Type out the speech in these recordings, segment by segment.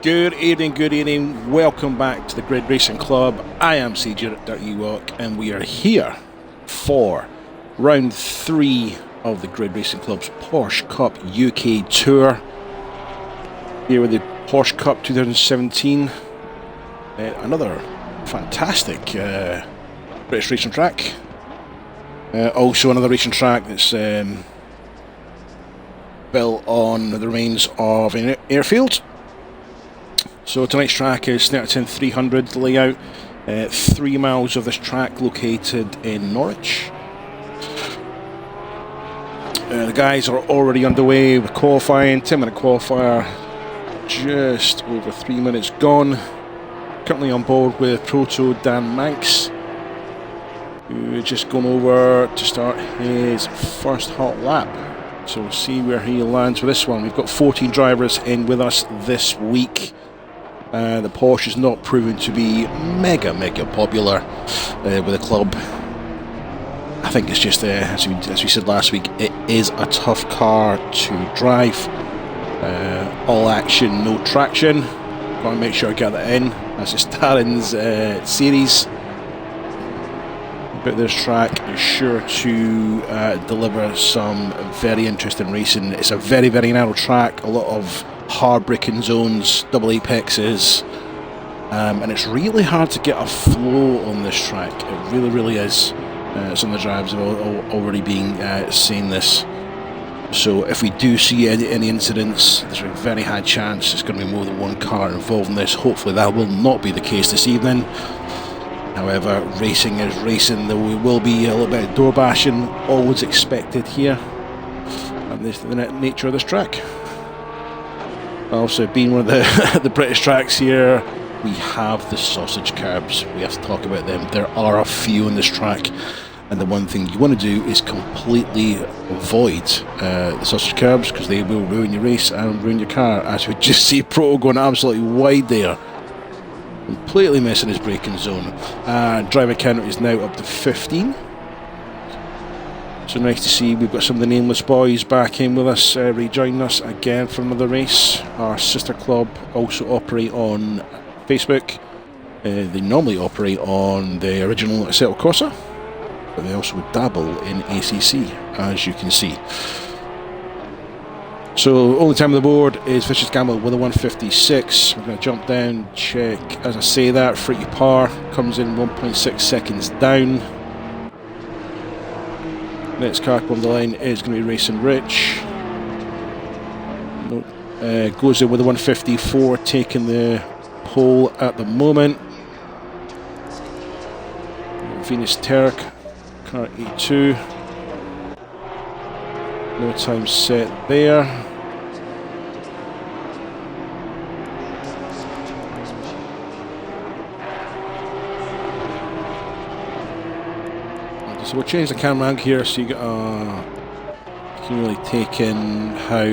Good evening, welcome back to the Grid Racing Club. I am CJ Ewok and we are here for round 3 of the Grid Racing Club's Porsche Cup UK Tour. Here with the Porsche Cup 2017. Another fantastic British racing track. Also another racing track that's built on the remains of an airfield. So tonight's track is Snetterton 300 layout, 3 miles of this track located in Norwich. The guys are already underway with qualifying, 10-minute qualifier, just over 3 minutes gone. Currently on board with Proto Dan Manx, who is just gone over to start his first hot lap. So we'll see where he lands with this one. We've got 14 drivers in with us this week. The Porsche is not proven to be mega popular with the club. I think it's just, as we said last week, it is a tough car to drive. All action, no traction. Got to make sure I get that in. That's the Starin's series. But this track is sure to deliver some very interesting racing. It's a very narrow track, a lot of hard braking zones, double apexes, and it's really hard to get a flow on this track. It really is. Some of the drivers have already been saying this. So if we do see any incidents, there's a very high chance there's going to be more than one car involved in this. Hopefully that will not be the case this evening. However, racing is racing. There will be a little bit of door bashing, always expected here. And this is the nature of this track. Also, being one of the British tracks here, we have the sausage curbs. We have to talk about them. There are a few on this track, and the one thing you want to do is completely avoid the sausage curbs, because they will ruin your race and ruin your car. As we just see Proto going absolutely wide there, completely missing his braking zone. Driver count is now up to 15. So nice to see we've got some of the Nameless boys back in with us, rejoining us again for another race. Our sister club also operate on Facebook. They normally operate on the original Assetto Corsa, but they also dabble in ACC, as you can see. So only time on the board is Vicious Gamble with a 156. We're going to jump down, check. As I say that, Freaky Par comes in 1.6 seconds down. Next car on the line is going to be Racing Rich. Goes in with a 154, taking the pole at the moment. Venus Turk, car E2. No time set there. So we'll change the camera around here so you can really take in how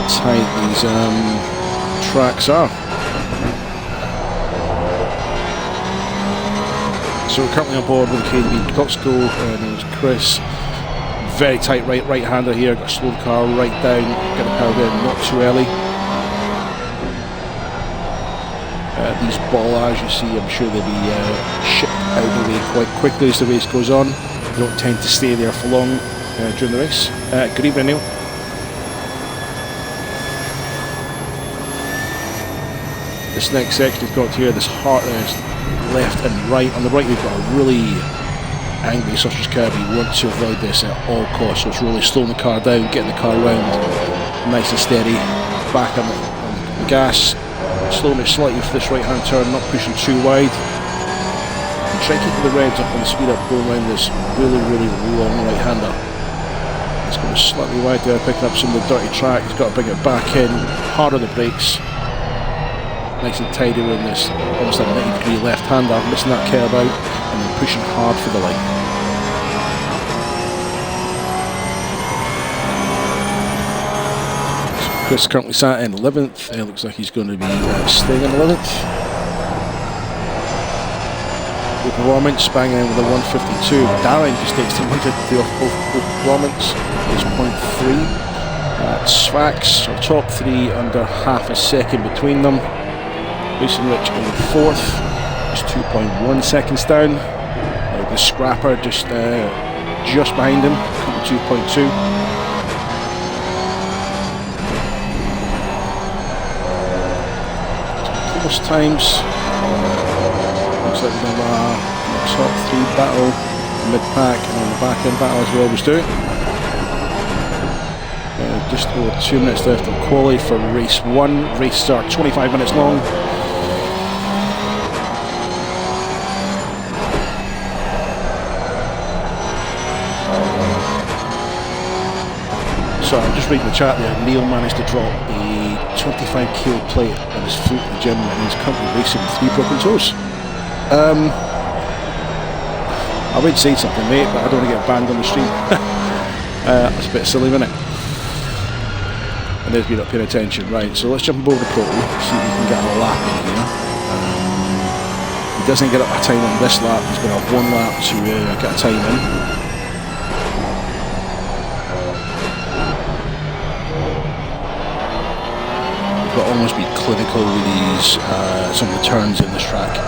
tight these tracks are. So we're currently on board with KDB Coxco, known as Chris. Very tight right-hander here, got to slow the car right down, get the power down not too early. These bollards you see, I'm sure they'll be shipped out of the way quite quickly as the race goes on. They don't tend to stay there for long during the race. Good evening, Neil. This next section we've got here, this left and right. On the right we've got a really angry sausage curb. You want to avoid this at all costs, so it's really slowing the car down, getting the car around nice and steady, back on the gas. Slowing it slightly for this right hand turn, not pushing too wide. And try keeping the revs up and the speed up going around this really long right hander. It's going slightly wide there, picking up some of the dirty track. He's got to bring it back in, hard on the brakes. Nice and tidy around this, almost a 90-degree left hander, missing that curve out, and then pushing hard for the line. Chris currently sat in 11th. It looks like he's going to be staying in 11th. The performance banging in with a 152. Darren just takes the 150 off both performance. It's 0.3. Svax, so top three under half a second between them. Racing Rich in fourth, just 2.1 seconds down. The Scrapper just behind him, 2.2. Close times. Looks like we're going to top three battle, mid-pack, and on the back end battle as we always do. Just over 2 minutes left of quali for race one. Races are 25 minutes long. So I'm just reading the chat there. Neil managed to drop a 25 kilo plate on his foot in the gym, and he's currently racing with 3 broken toes. I would say something, mate, but I don't want to get banned on the stream. That's a bit silly, isn't it? And there's been not paying attention. Right, so let's jump aboard the Proto, see if we can get a lap in here. He doesn't get a time on this lap, he's going to have 1 lap to get a time in. We've got to almost be clinical with these, some of the turns in this track,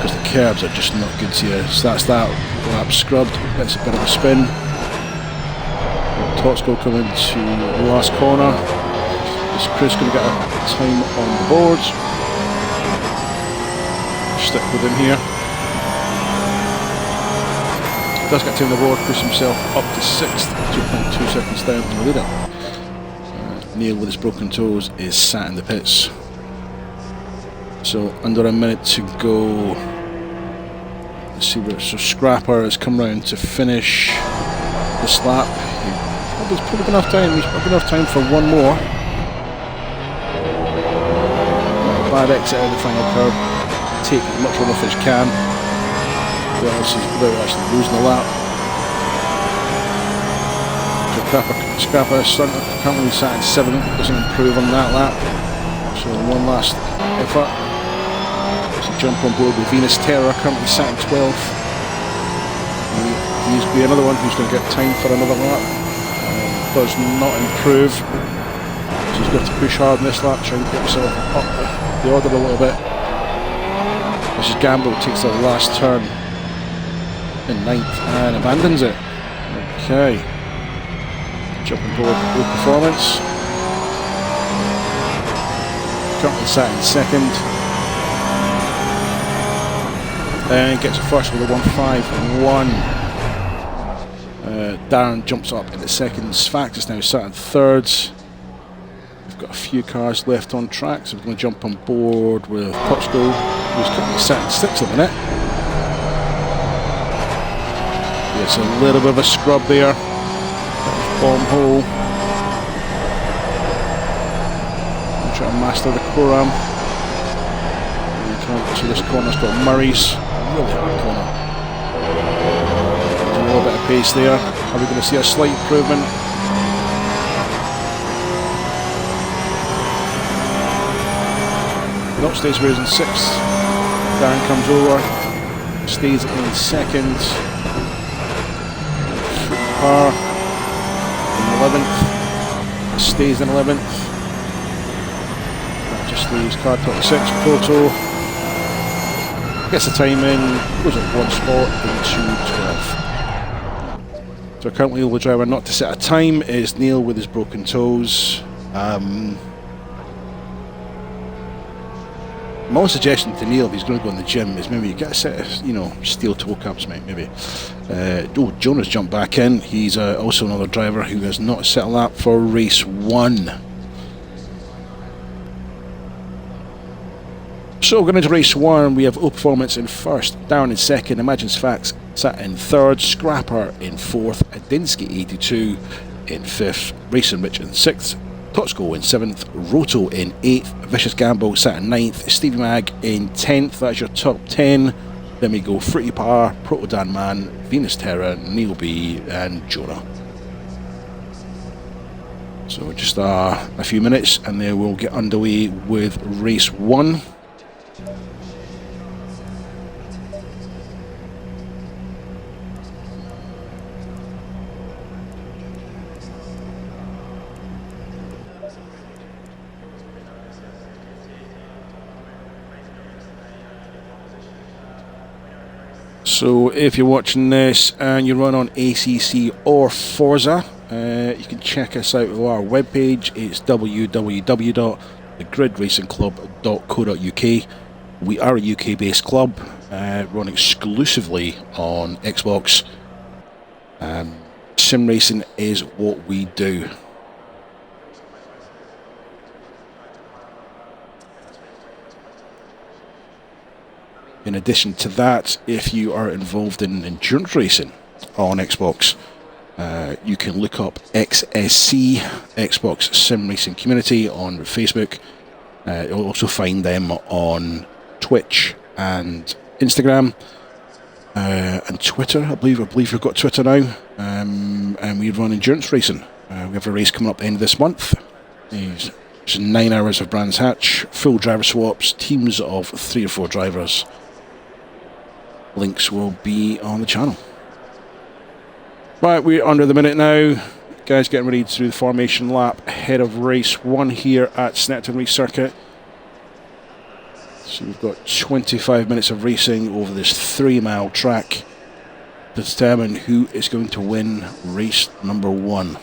because the curbs are just not good to you. So that's that lap scrubbed, gets a bit of a spin. Totsko coming to the last corner. Is Chris going to get a time on the board? Stick with him here. Does get time on the board. Chris himself up to 6th, 2.2 seconds down on the leader. Neil with his broken toes is sat in the pits. So under a minute to go. Let's see where. So Scrapper has come round to finish this lap. There's probably enough time. He's probably enough time for one more. Bad exit out of the final curve. Take as much run off as you can. Without actually losing the lap. So Scrapper currently sat in 7th. Doesn't improve on that lap. So one last effort. So jump on board with Venus Terror. Currently sat in 12th. He's be another one who's going to get time for another lap. Does not improve, so he's got to push hard in this lap, try and get himself up the order a little bit. This is Gamble, takes the last turn in 9th and abandons it. Okay, jumping forward with performance. Currently sat in 2nd, and gets a first with a 1.5.1. Darren jumps up into 2nd. Svax is now sat in 3rd. We've got a few cars left on track, so we're going to jump on board with Totsko, who's currently sat in 6th at the minute. Yes, a little bit of a scrub there. Bomb hole. I'm trying to master the Coram. So this corner's got Murray's. Really hard corner. A little bit of pace there. Are we going to see a slight improvement? Not stays where he's in 6th. Darren comes over, stays in 2nd. Par in 11th. Stays in 11th. That just leaves car top 6. Proto gets the time in, goes up 1 spot into 12th. So currently the only driver not to set a time is Neil with his broken toes. My suggestion to Neil, if he's going to go in the gym, is maybe get a set of, steel toe caps, mate, maybe. Jonah's jumped back in. He's also another driver who has not set a lap for race 1. So going into race 1, we have O Performance in 1st, Darren in 2nd, Imagine Svax sat in 3rd, Scrapper in 4th, Adinsky 82 in 5th, Racing Rich in 6th, Totsko in 7th, Roto in 8th, Vicious Gamble sat in 9th, Stevie Mag in 10th. That's your top 10. Then we go Fruity Par, Proto Dan Man, Venus Terra, Neil B and Jonah. So just a few minutes and then we'll get underway with race 1. So if you're watching this and you run on ACC or Forza, you can check us out on our webpage. It's www.thegridracingclub.co.uk. We are a UK based club, run exclusively on Xbox. Sim racing is what we do. In addition to that, if you are involved in endurance racing on Xbox, you can look up XSC, Xbox Sim Racing Community, on Facebook. You'll also find them on Twitch and Instagram and Twitter. I believe we've got Twitter now, and we run endurance racing. We have a race coming up at the end of this month. It's 9 hours of Brands Hatch, full driver swaps, teams of 3 or 4 drivers. Links will be on the channel. Right, we're under the minute now. Guys getting ready to do the formation lap ahead of race 1 here at Snetterton Race Circuit. So we've got 25 minutes of racing over this 3-mile track to determine who is going to win race number 1.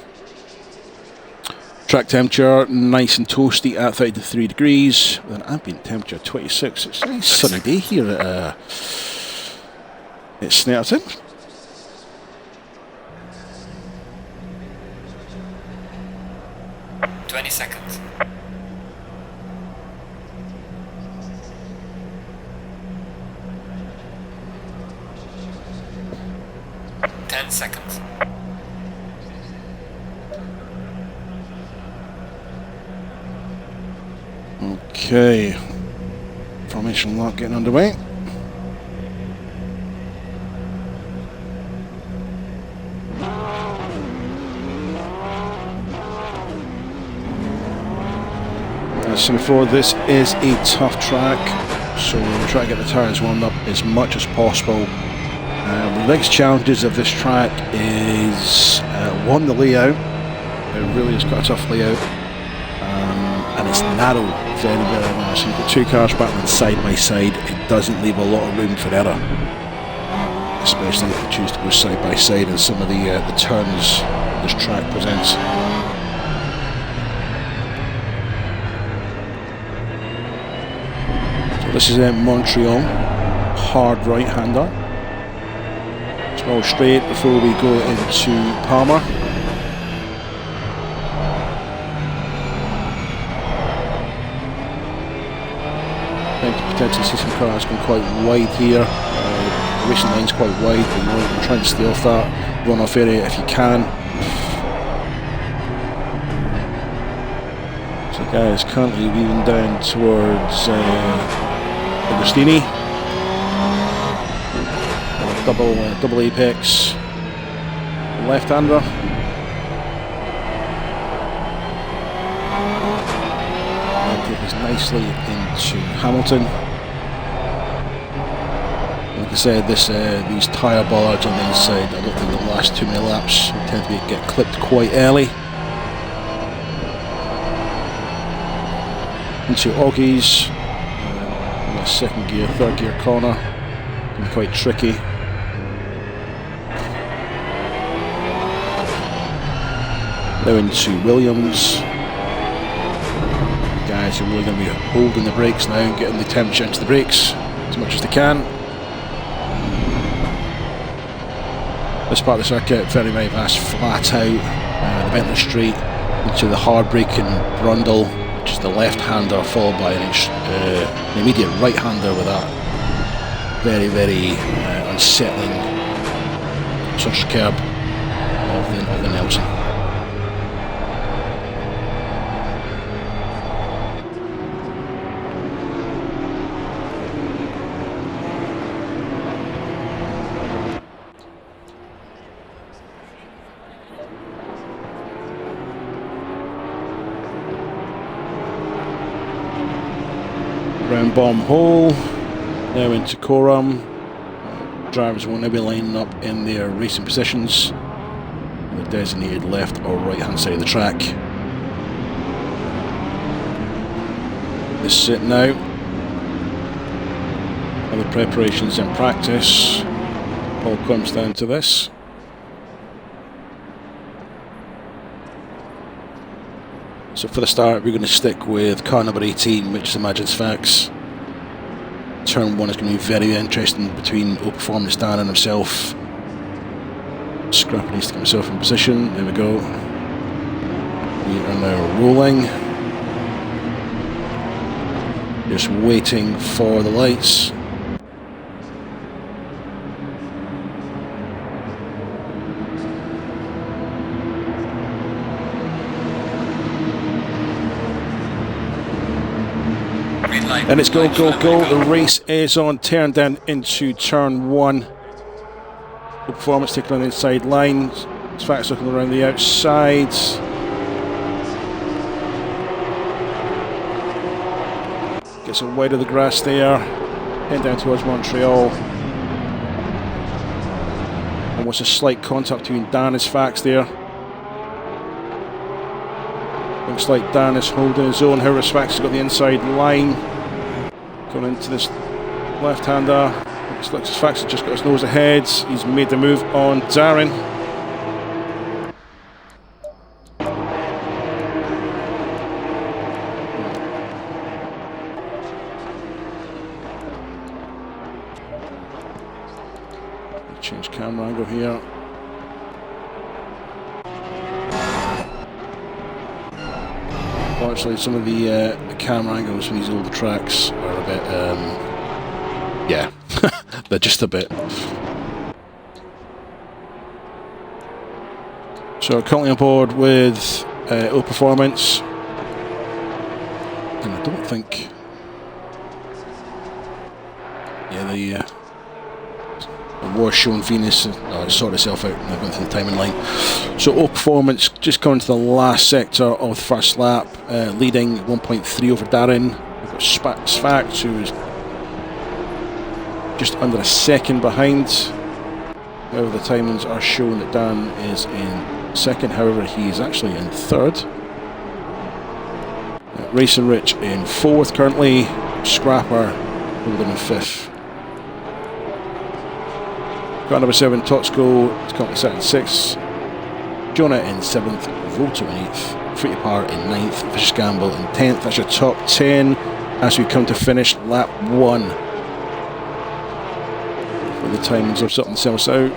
Track temperature nice and toasty at 33 degrees with an ambient temperature of 26. It's a nice sunny day here at Snetterton. Seconds. 10 seconds. Okay, formation lap getting underway. As before, this is a tough track, so we'll try to get the tyres warmed up as much as possible. The biggest challenges of this track is one, the layout. It really has got a tough layout, and it's narrow, very narrow. So you've got 2 cars battling side by side. It doesn't leave a lot of room for error, especially if you choose to go side by side in some of the turns this track presents. This is Montreal, hard right-hander. Small straight before we go into Palmer. Then to potentially see some cars going quite wide here. The racing line's quite wide, but you want to try and stay off that run-off area if you can. So guys, currently weaving down towards Agostini, double apex, left-hander. And take us nicely into Hamilton. Like I said, these tyre bollards on the inside, I don't think they'll last too many laps. They tend to get clipped quite early. Into Oggies. Second gear, third gear corner, can be quite tricky. Now into Williams. The guys are really going to be holding the brakes now and getting the temperature into the brakes as much as they can. This part of the circuit, very, very fast, flat out, the Bentley Street into the hard braking Brundle, which is the left-hander, followed by an immediate right-hander with that very, very unsettling surface curb of the Nelson. Round bomb hole, now into Coram. Drivers will now be lining up in their racing positions, the designated left or right hand side of the track. This is it now. Other preparations in practice. All comes down to this. So for the start, we're going to stick with car number 18, which is intensifies. Turn 1 is going to be very interesting between Au Performance Dan and himself. Scrapper needs to get himself in position. There we go. We are now rolling. Just waiting for the lights. And it's go, go, go. The race is on. Turn down into turn 1. The performance taking on the inside line. Facts looking around the outside. Gets it wide of the grass there. Head down towards Montreal. Almost a slight contact between Dan and Fax there. Looks like Dan is holding his own. However, Fax has got the inside line. Going into this left-hander. Looks like Fax has just got his nose ahead. He's made the move on Darren. Change camera angle here. Actually, some of the camera angles from these older tracks are a bit, yeah, they're just a bit. So currently on board with Au Performance, and I don't think, yeah, the war showing Venus sort itself out and going through the timing line. So Au Performance just coming to the last sector of the first lap, leading 1.3 over Darren. We've got Sfax, who is just under a second behind. However, the timings are showing that Dan is in second. However, he is actually in third. Racing Rich in fourth currently. Scrapper holding in fifth. Car number 7, Totsko, is currently sat in 6th. Jonah in 7th, Volto in 8th, Fruity Par in 9th, Vicious Gamble in 10th. That's your top 10 as we come to finish lap 1. Where the timings have sorted themselves out.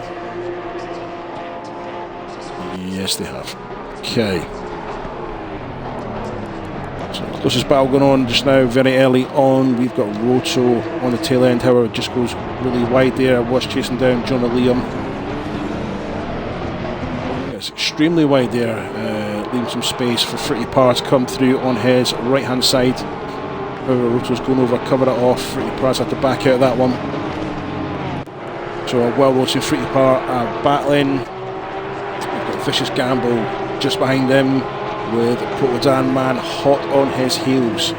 Yes, they have. Okay. So closest battle going on just now, very early on. We've got Roto on the tail end, however, it just goes really wide there. Was chasing down Jonah Liam. It's extremely wide there, leaving some space for Fruity Par to come through on his right hand side. However, Roto's going over, cover it off. Fruity Par's had to back out of that one. So well Roto and Fruity Par are battling. We've got Vicious Gamble just behind them, with Proto Dan Man hot on his heels.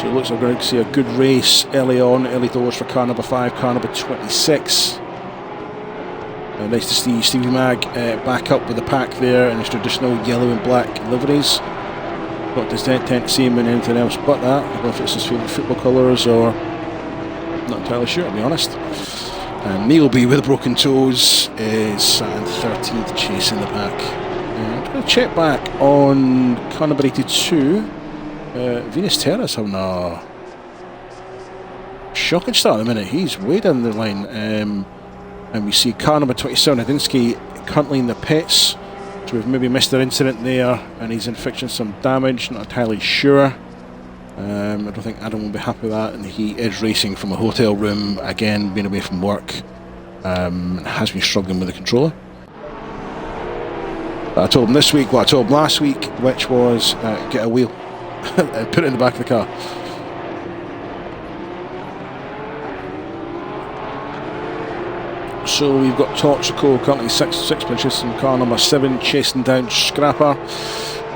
So it looks like we're going to see a good race early on, early doors for car number 5, car number 26. Nice to see Stevie Mag back up with the pack there in his traditional yellow and black liveries. Not tend to see him in anything else but that. I don't know if it's his favourite football colours or not entirely sure, to be honest. And Neil B with the broken toes is sat in 13th, chasing the pack. I'm going to check back on car number 82. Venus Terrace having a shocking start in a minute. He's way down the line. And we see car number 27, Adinsky, currently in the pits. So we've maybe missed an incident there, and he's inflicting some damage, not entirely sure. I don't think Adam will be happy with that, and he is racing from a hotel room, again, being away from work. Has been struggling with the controller. But I told him this week what I told him last week, which was get a wheel and put it in the back of the car. So we've got Torchico currently 6 pinches in car number 7, chasing down Scrapper.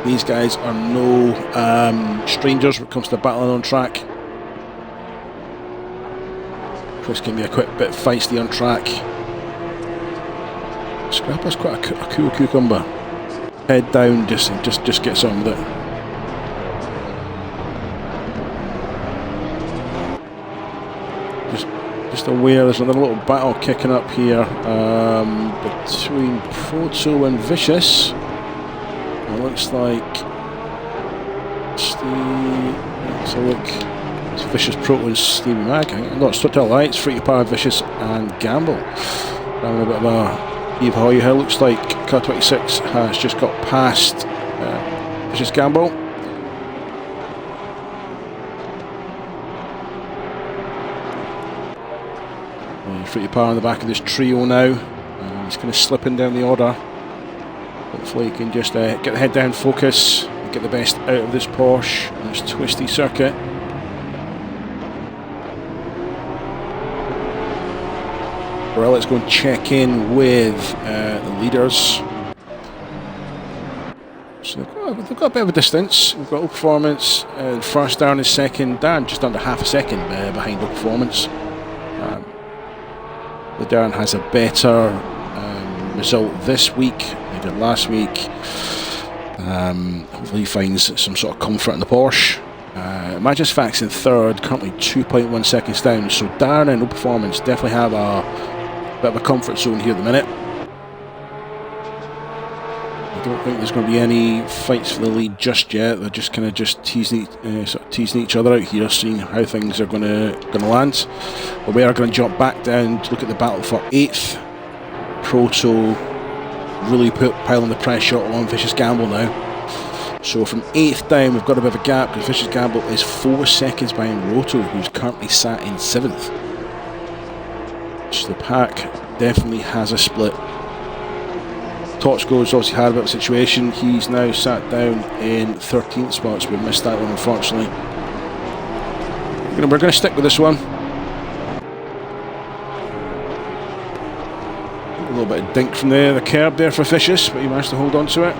These guys are no strangers when it comes to battling on track. Chris can be a quick bit feisty on track. Scrapper's quite a cool cucumber. Head down, just gets on with it. Just just aware there's another little battle kicking up here between Proto and Vicious. It looks like let's have a look. It's Vicious, Proto and Stevie Mag. No, it's Total Lights, Free Power, Vicious and Gamble. Having a bit of a Eva Hoy here. Looks like car 26 has just got past Vicious Gamble. Free Power in the back of this trio now. He's kind of slipping down the order. Hopefully he can just get the head down, focus, and get the best out of this Porsche and this twisty circuit. Well, let's go and check in with the leaders. So they've got a bit of a distance. We've got Low Performance first, Darren is second. Darren just under half a second behind Low Performance. The Darren has a better result this week than he did last week. Hopefully he finds some sort of comfort in the Porsche. Magistfax in third, currently 2.1 seconds down. So Darren and Low Performance definitely have a bit of a comfort zone here at the minute. I don't think there's going to be any fights for the lead just yet. They're just kind of teasing each other out here, seeing how things are going to land. But we are going to jump back down to look at the battle for 8th. Proto really piling the pressure on Vicious Gamble now. So from 8th down, we've got a bit of a gap because Vicious Gamble is 4 seconds behind Roto, who's currently sat in 7th. So the pack definitely has a split. Tochko's obviously had a bit of a situation. He's now sat down in 13th spot, so we missed that one unfortunately. We're going to stick with this one. A little bit of dink from the curb there for Vicious, but he managed to hold on to it.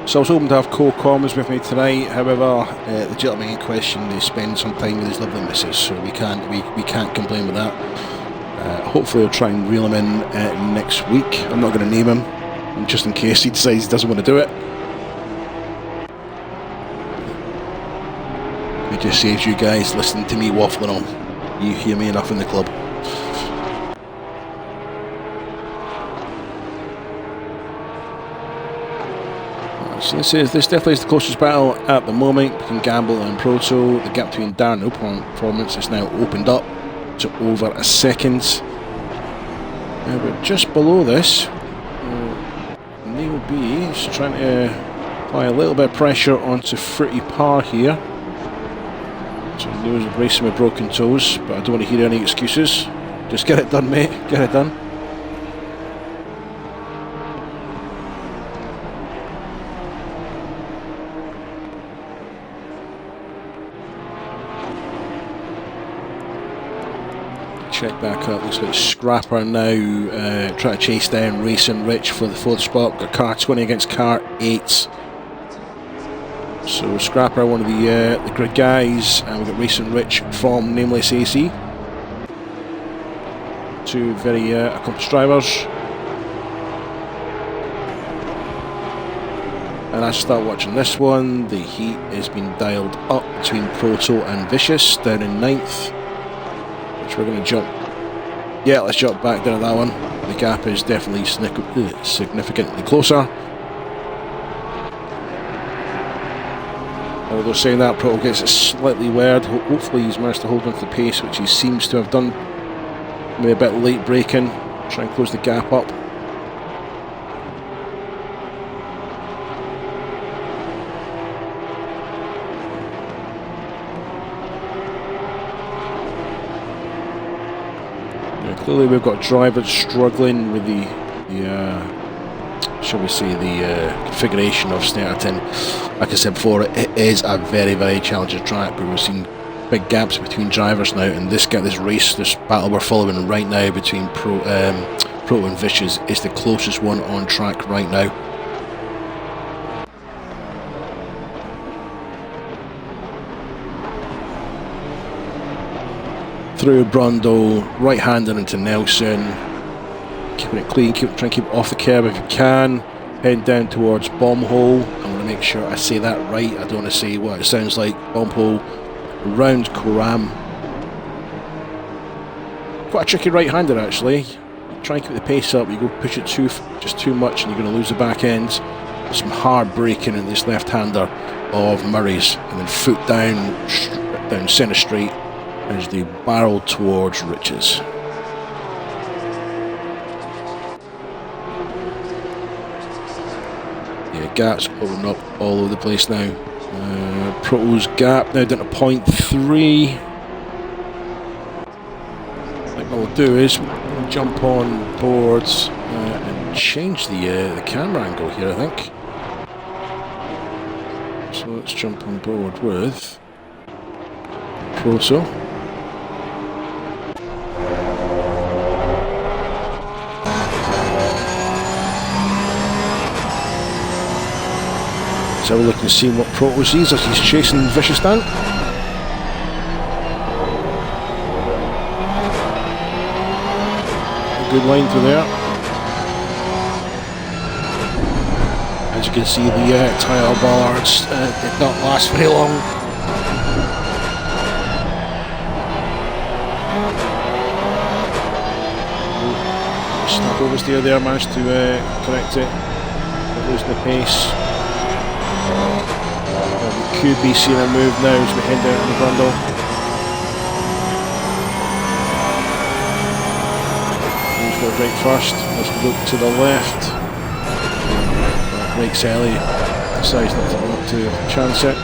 So I was hoping to have co-comms with me tonight. However, the gentleman in question, they spend some time with his lovely missus, so we can't complain with that. Hopefully I'll try and reel him in next week. I'm not going to name him, just in case he decides he doesn't want to do it. It just saves you guys listening to me waffling on. You hear me enough in the club. So this definitely is the closest battle at the moment between Gamble and Proto. The gap between Darren and Low Performance is now opened up to over a second. But just below this, Neil B is trying to apply a little bit of pressure onto Fruity Par here. So Neil's racing with broken toes, but I don't want to hear any excuses. Just get it done, mate. Get it done. Check back up, looks like Scrapper now trying to chase down Racing Rich for the 4th spot. Got car 20 against car 8. So Scrapper, one of the grid guys, and we've got Racing Rich from Nameless AC. Two very accomplished drivers. And as I start watching this one, the heat has been dialed up between Proto and Vicious, down in 9th. We're going to jump. Yeah, let's jump back down to that one. The gap is definitely significantly closer. Although saying that, Proto gets it slightly weird. Hopefully he's managed to hold on to the pace, which he seems to have done. Maybe a bit late braking. Try and close the gap up. Clearly we've got drivers struggling with the shall we say, the configuration of Snetterton. Like I said before, it is a very, very challenging track, but we've seen big gaps between drivers now, and this battle we're following right now between Proto and Vicious is the closest one on track right now. through Brundle, right-hander into Nelson, keeping it clean, trying to keep it off the curb if you can, heading down towards Bomb Hole. I'm going to make sure I say that right, I don't want to say what it sounds like. Bomb Hole, round Coram. Quite a tricky right-hander actually. Try and keep the pace up, you go push it just too much and you're going to lose the back end. Some hard braking in this left-hander of Murray's, and then foot down centre straight as they barrel towards Riches. Yeah, gaps open up all over the place now. Proto's gap now down to 0.3. I think what we'll do is we'll jump on boards and change the camera angle here, I think. So let's jump on board with Proto. So we're looking to see what Proto sees as he's chasing Vicious down. A good line through there. As you can see, the tyre bollards did not last very long. Snap oversteer there, managed to correct it, losing the pace. We could be seeing a move now as we head down to the Brundle. Who's got right first? Let's look to the left. Brakes early, decides not to chance it.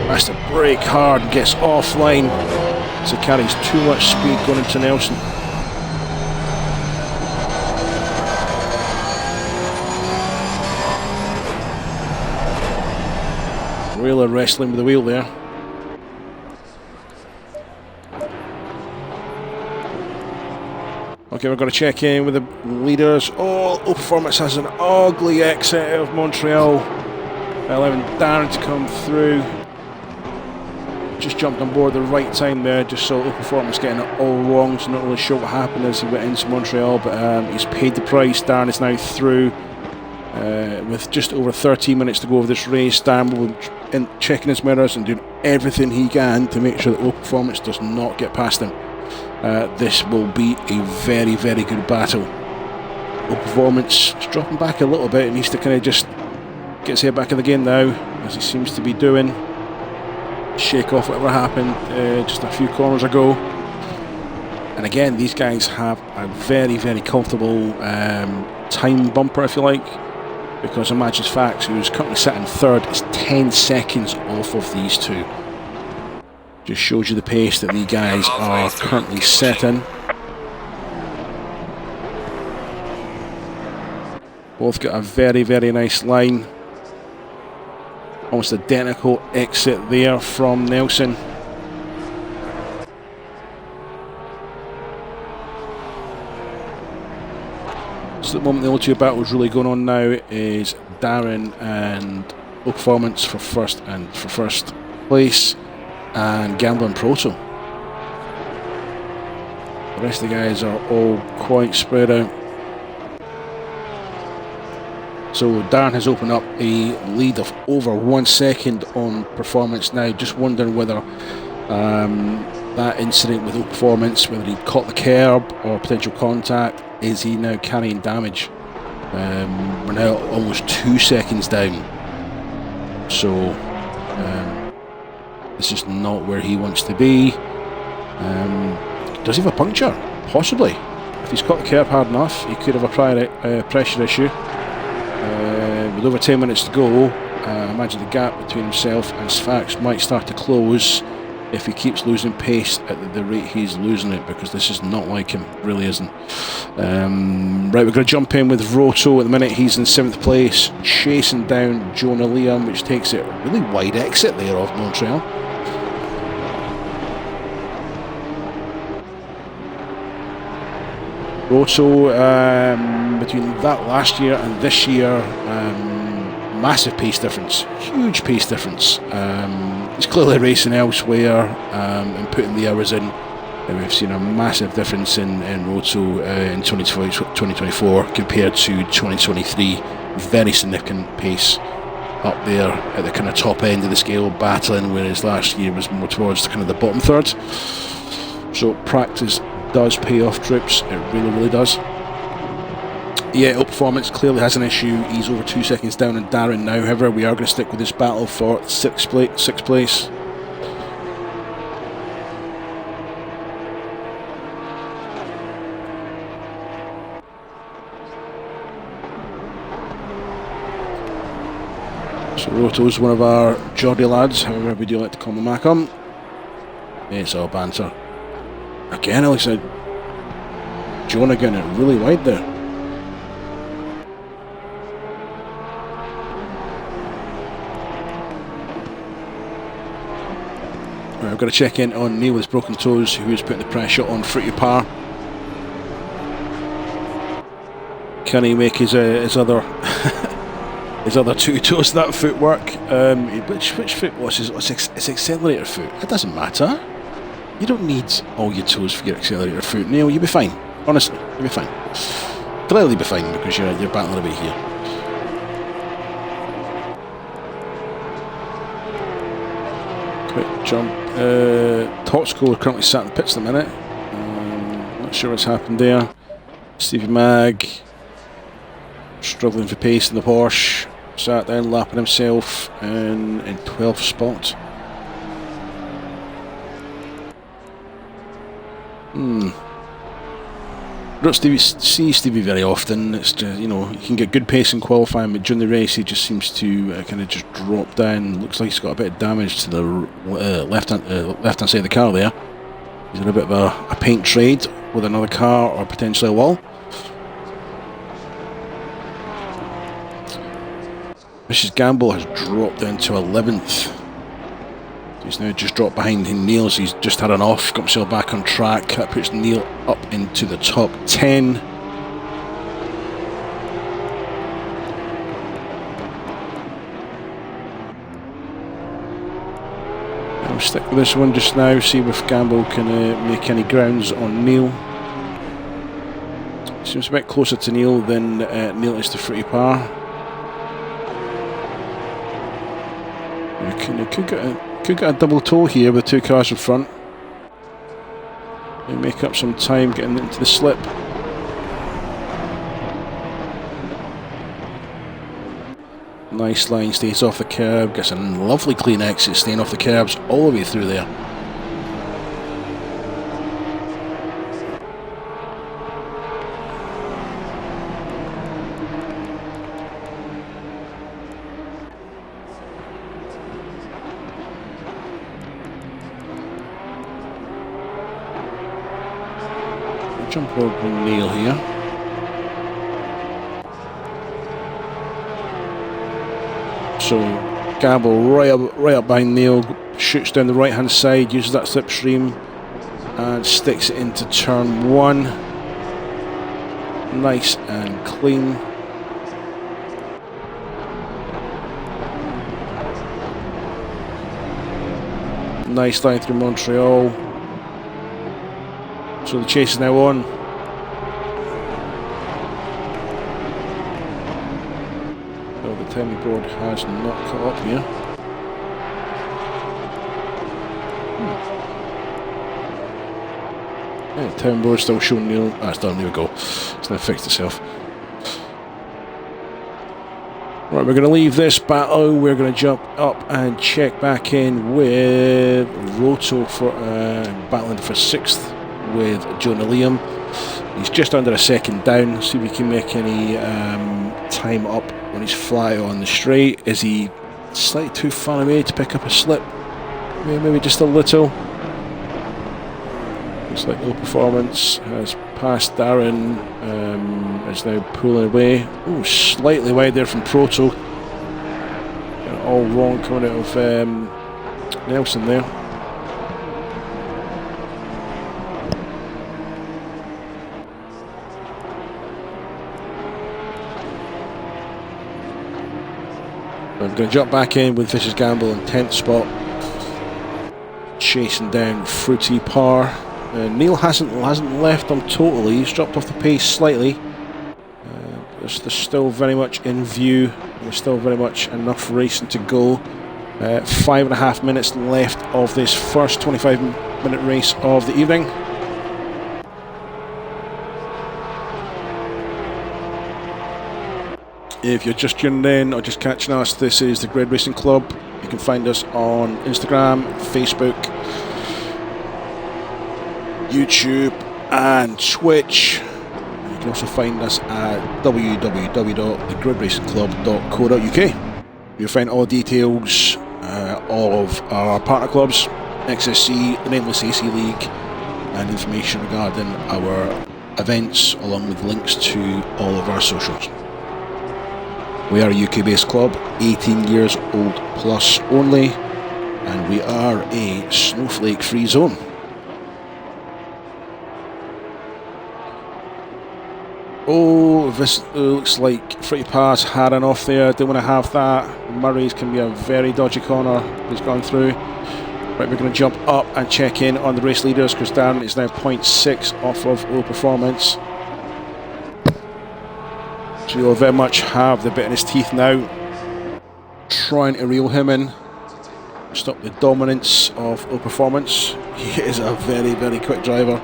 Has to brake hard and gets offline, so carries too much speed going into Nelson. Really wrestling with the wheel there. Okay, we're going to check in with the leaders. Oh, Low Performance has an ugly exit out of Montreal, allowing Darren to come through. Just jumped on board the right time there, just saw Low Performance getting it all wrong, so not really sure what happened as he went into Montreal, but he's paid the price. Darren is now through with just over 13 minutes to go of this race. Darren will be checking his mirrors and doing everything he can to make sure that Low Performance does not get past him. This will be a very, very good battle. Low Performance is dropping back a little bit. He needs to kind of just get his head back in the game now, as he seems to be doing. Shake off whatever happened just a few corners ago. And again, these guys have a very, very comfortable time bumper, if you like, because Imagines Facts, who's currently sitting third, is 10 seconds off of these two. Just shows you the pace that these guys are currently setting. Both got a very, very nice line. Almost identical exit there from Nelson. So the moment the L2 battle is really going on now is Darren and Low Performance for first place, and Gambling Proto. The rest of the guys are all quite spread out. So Darren has opened up a lead of over 1 second on Performance now. Just wondering whether that incident with Low Performance, whether he caught the curb or potential contact, is he now carrying damage? We're now almost 2 seconds down. So this is not where he wants to be. Does he have a puncture? Possibly. If he's caught the curb hard enough, he could have a prior pressure issue. With over 10 minutes to go, I imagine the gap between himself and Sfax might start to close if he keeps losing pace at the rate he's losing it, because this is not like him, really isn't. Right, we're going to jump in with Roto at the minute. He's in 7th place, chasing down Jonah Liam, which takes it a really wide exit there of Montreal. Roto, between that last year and this year, massive pace difference, huge pace difference. He's clearly racing elsewhere and putting the hours in We've seen a massive difference in Roto in 2024 compared to 2023. Very significant pace up there at the kind of top end of the scale, battling, whereas last year was more towards the kind of the bottom third. So practice does pay off, troops. It really, really does. Yeah, performance clearly has an issue. He's over 2 seconds down on Darren now. However, we are going to stick with this battle for sixth place. So Roto's one of our Geordie lads, however we do like to call him Macum. It's all banter. Again, it looks like Jonah getting it really wide there. Right, I've got to check in on Neil with his broken toes, who is putting the pressure on Fruity Par. Can he make his other his other two toes that foot work? Which foot was his? It's accelerator foot. It doesn't matter. You don't need all your toes for your accelerator foot, Neil. You'll be fine. Honestly, you'll be fine. Clearly be fine because you're battling away here. Quick jump. Toxco currently sat in the pits at the minute. Not sure what's happened there. Stevie Mag struggling for pace in the Porsche. Sat down lapping himself in 12th spot. Don't see Stevie very often. It's just, you know, you can get good pace in qualifying, but during the race he just seems to kind of just drop down. Looks like he's got a bit of damage to the left hand side of the car there. He's in a bit of a paint trade with another car or potentially a wall. Mrs. Gamble has dropped down to 11th. He's now just dropped behind Neil, so he's just had an off, got himself back on track. That puts Neil up into the top 10. I'll stick with this one just now, see if Gamble can make any grounds on Neil. Seems a bit closer to Neil than Neil is to Fruity Par. Could get a double toe here with two cars in front. They make up some time getting into the slip. Nice line, stays off the curb, gets a lovely clean exit, staying off the curbs all the way through there. Jump over Neil here. So Gamble right up behind Neil, shoots down the right hand side, uses that slipstream and sticks it into turn 1. Nice and clean. Nice line through Montreal. So the chase is now on. Oh, the timing board has not caught up here. Yeah, timing board still showing Neil. That's done, there we go. It's now fixed itself. Right, we're going to leave this battle. We're going to jump up and check back in with Roto for battling for 6th. With Jonah Liam. He's just under a second down. See if we can make any time up when he's fly on the straight. Is he slightly too far away to pick up a slip? Maybe just a little. Looks like low performance has passed Darren. Is now pulling away. Oh, slightly wide there from Proto. All wrong coming out of Nelson there. I'm going to jump back in with Vicious Gamble in 10th spot, chasing down Fruity Par. Neil hasn't left them totally. He's dropped off the pace slightly. They're still very much in view. There's still very much enough racing to go. 5.5 minutes left of this first 25-minute race of the evening. If you're just tuning in or just catching us, this is the Grid Racing Club. You can find us on Instagram, Facebook, YouTube and Twitch. You can also find us at www.thegridracingclub.co.uk. You'll find all details of our partner clubs, XSC, the Nameless AC League, and information regarding our events, along with links to all of our socials. We are a UK-based club, 18 years old plus only, and we are a snowflake-free zone. Oh, this looks like Fritty Pass had an off there. Don't want to have that. Murray's can be a very dodgy corner. He's gone through. Right, we're going to jump up and check in on the race leaders because Darren is now 0.6 off of low performance. So he'll very much have the bit in his teeth now, trying to reel him in, stop the dominance of low performance. He is a very, very quick driver.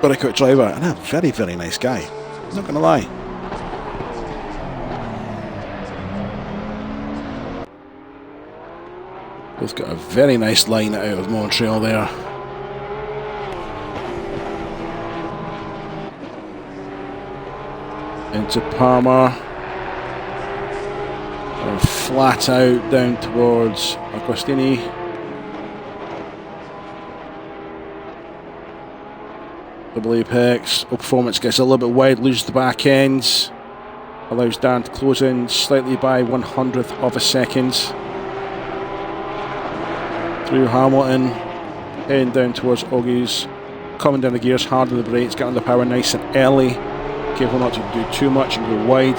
Very quick driver and a very, very nice guy. I'm not going to lie. Both got a very nice line out of Montreal there. Into Palmer. And flat out down towards Agostini. Double apex. Performance gets a little bit wide, loses the back ends. Allows Dan to close in slightly by 1/100th of a second. Through Hamilton. Heading down towards Oggies. Coming down the gears, hard on the brakes, getting the power nice and early. Careful not to do too much and go wide.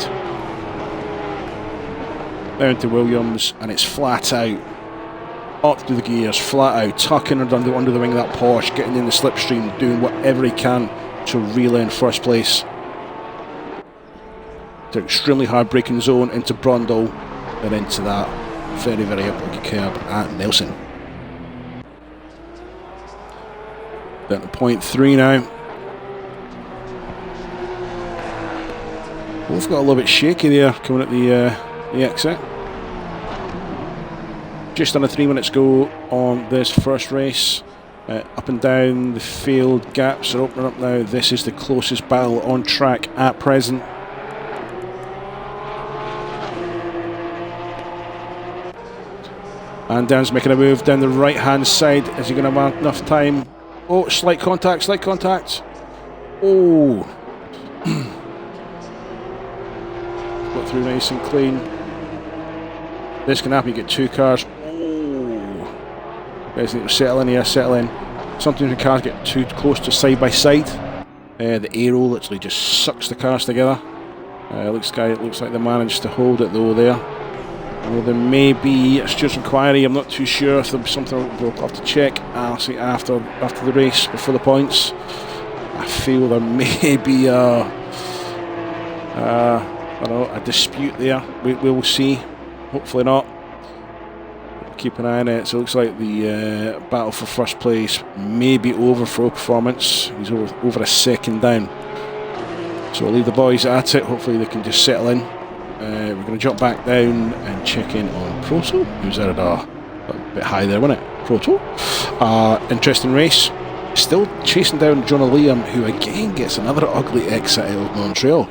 Down to Williams, and it's flat out. Up through the gears, flat out, tucking under the wing of that Porsche, getting in the slipstream, doing whatever he can to relay in first place. To extremely hard braking zone into Brundle, and into that very, very uphill curb at Nelson. Down to 0.3 now. Both got a little bit shaky there coming at the exit. Just under 3 minutes go on this first race. Up and down the field, gaps are opening up now. This is the closest battle on track at present. And Dan's making a move down the right hand side. Is he going to have enough time? Oh, slight contact, slight contact. Oh. Got through nice and clean. This can happen, you get two cars. Guys need to settle in here, settle in. Sometimes when cars get too close to side by side, the aero literally just sucks the cars together. It looks like they managed to hold it though there. Well, there may be a stewards inquiry. I'm not too sure if there'll be something we'll have to check. I'll see after the race, before the points. I feel there may be a dispute there. We will see. Hopefully not. Keep an eye on it. So it looks like the battle for first place may be over for Performance. He's over a second down. So we'll leave the boys at it. Hopefully they can just settle in. We're going to jump back down and check in on Proto, who's there at a bit high there, wasn't it? Proto. Interesting race. Still chasing down Jonah Liam, who again gets another ugly exit out of Montreal.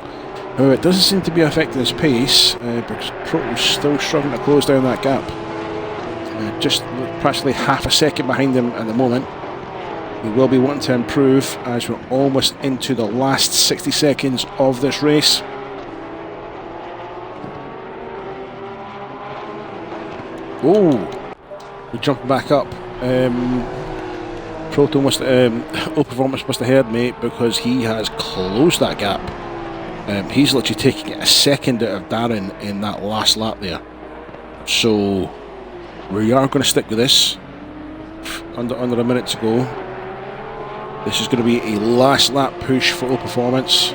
However, it doesn't seem to be affecting his pace because Proto's still struggling to close down that gap. Just practically half a second behind him at the moment. He will be wanting to improve as we're almost into the last 60 seconds of this race. Oh, we're jumping back up. Proto must, Performance must have heard me because he has closed that gap. He's literally taking a second out of Darren in that last lap there. So we are going to stick with this. Under a minute to go. This is going to be a last lap push for All Performance.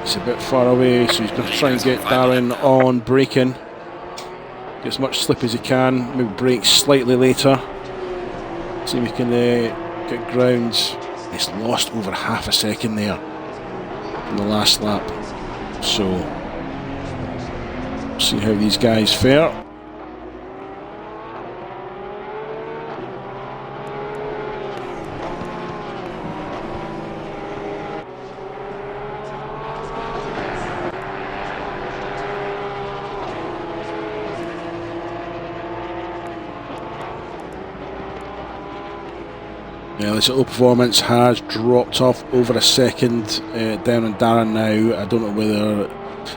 It's a bit far away, so he's going to try and get Darren on braking. Get as much slip as he can, maybe brake slightly later. See if we can get ground. He's lost over half a second there in the last lap. So, see how these guys fare. Yeah, this All Performance has dropped off over a second down on Darren now. I don't know whether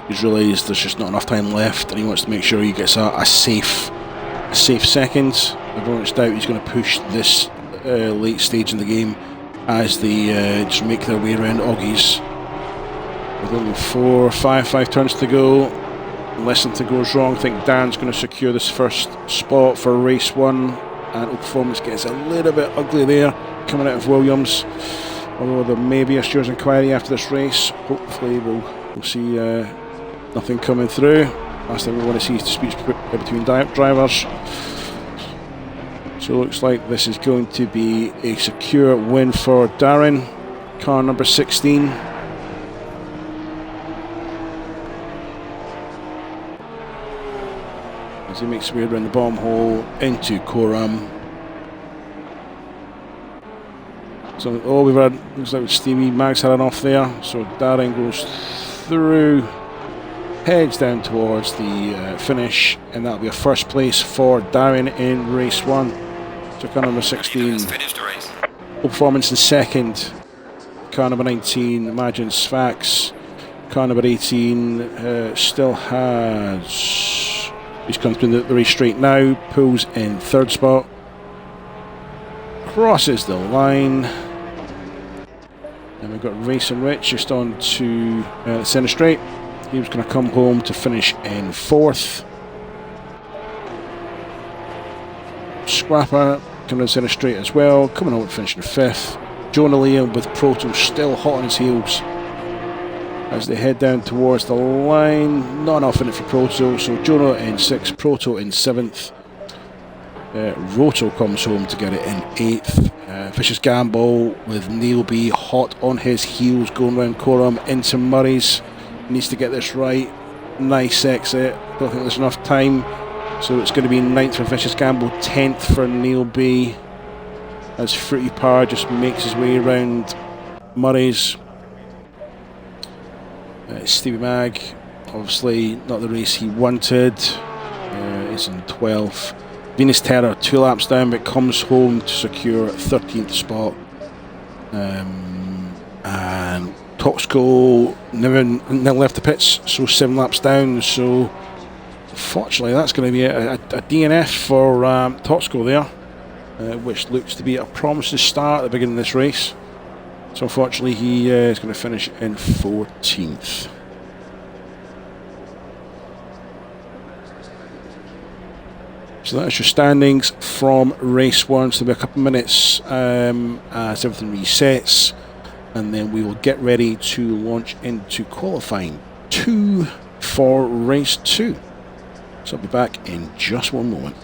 he's realised there's just not enough time left and he wants to make sure he gets a safe second. I don't doubt he's going to push this late stage in the game as they just make their way around Oggies. With only 5 turns to go, unless something goes wrong, I think Dan's going to secure this first spot for race 1. And All Performance gets a little bit ugly there, coming out of Williams. Although there may be a stewards inquiry after this race. Hopefully we'll see nothing coming through. Last thing we want to see is disputes between drivers. So it looks like this is going to be a secure win for Darren, car number 16. As he makes his way around the bomb hole into Coram. So, we've had, looks like Stevie Mag's had an off there. So Darren goes through, heads down towards the finish, and that'll be a first place for Darren in race 1. So car number 16, All Performance in second. Car number 19, Imagine Sfax. Car number 18 still has. He's come through the race straight now, pulls in third spot, crosses the line, and we've got Racing Rich just on to the centre straight. He was going to come home to finish in fourth. Scrapper coming in centre straight as well, coming home to finish in fifth. Jonah Liam with Proto still hot on his heels as they head down towards the line. Not enough in it for Proto, so Jonah in 6th, Proto in 7th. Roto comes home to get it in 8th. Vicious Gamble with Neil B hot on his heels going round Coram into Murray's. Needs to get this right. Nice exit. Don't think there's enough time, so it's going to be 9th for Vicious Gamble, 10th for Neil B as Fruity Power just makes his way around Murray's. Stevie Mag, obviously not the race he wanted. He's in 12th. Venus Terror 2 laps down, but comes home to secure 13th spot. And Toxco never left the pits, so 7 laps down. So unfortunately, that's going to be a DNF for Toxco there, which looks to be a promising start at the beginning of this race. So unfortunately, he is going to finish in 14th. So that's your standings from race 1. So there'll be a couple of minutes as everything resets, and then we will get ready to launch into qualifying 2 for race 2. So I'll be back in just one moment.